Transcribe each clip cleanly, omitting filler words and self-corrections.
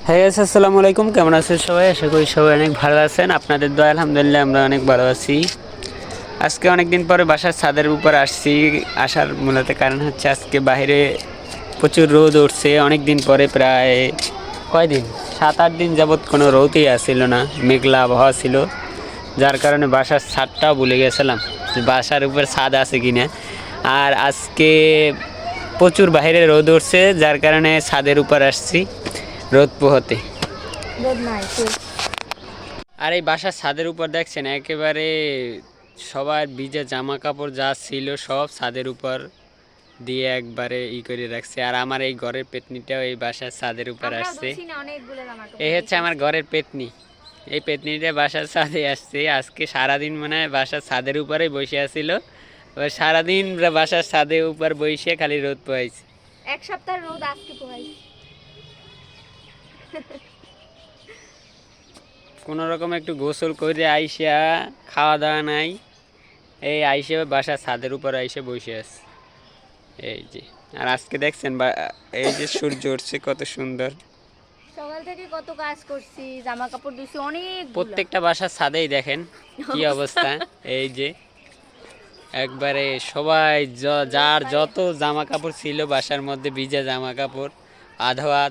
হ্যাঁ আসসালামু আলাইকুম, কেমন আছেন সবাই? আশা করি সবাই অনেক ভালো আছেন। আপনাদের দোয়া আলহামদুলিল্লাহ আমরা অনেক ভালো আছি। আজকে অনেক দিন পরে বাসার ছাদের উপর আসছি। আসার মূলত কারণ হচ্ছে আজকে বাইরে প্রচুর রোদ উঠছে। অনেক দিন পরে, প্রায় কয়দিন, 7-8 দিন যাবৎ কোনো রোদই আসছিল না, মেঘলা আবহাওয়া ছিল, যার কারণে বাসার ছাদটাও ভুলে গেছিলাম যে বাসার উপর ছাদ আছে কিনা। আর আজকে প্রচুর বাইরে রোদ উঠছে, যার কারণে ছাদের উপর আসছি রোদ পোহাতে। রোদ নাই শেষ। আর এই বাসার ছাদের উপর দেখছেন একেবারে সবার ভিজে জামা কাপড় যা ছিল সব ছাদের উপর দিয়ে একবারে করে রাখছে। আর আমার এই ঘরের পেতনিটাও এই বাসার ছাদের উপর আসছে। এই হচ্ছে আমার ঘরের পেতনি। এই পেতনিটা বাসার ছাদে আসছে। আজকে সারাদিন মনে হয় বাসার ছাদের উপরেই বসে আছিল। এবার সারাদিন বাসার ছাদের উপর বসে খালি রোদ পোহাইছে। এক সপ্তাহ রোদ আজকে পোহাইছে। কোনো রকম একটু গোসল করে আইসা, খাওয়া দাওয়া নাই, এই আইসে বাসার ছাদের উপর আইসে বসে আছে। এই যে, আর আজকে দেখছেন এই যে সূর্য উঠছে কত সুন্দর। সকাল থেকে কত কাজ করছি, জামা কাপড় ধুইছি অনেক। প্রত্যেকটা বাসার ছাদেই দেখেন কি অবস্থা। এই যে একবারে সবাই যার যত জামা কাপড় ছিল বাসার মধ্যে, ভিজা জামা কাপড়, আধা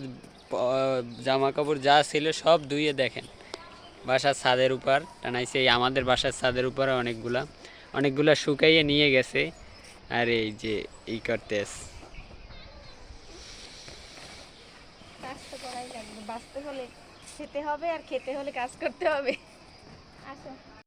জামা কাপড় যা ছিল সব ধুয়ে দেখেন বাসার ছাদের উপর টানাইছে। এই আমাদের বাসার ছাদের উপরে অনেকগুলা শুকাইয়ে নিয়ে গেছে। আর এই যে এই করতে কাজ তো করাই লাগবে, বাঁচতে হলে খেতে হবে, আর খেতে হলে কাজ করতে হবে। আসো।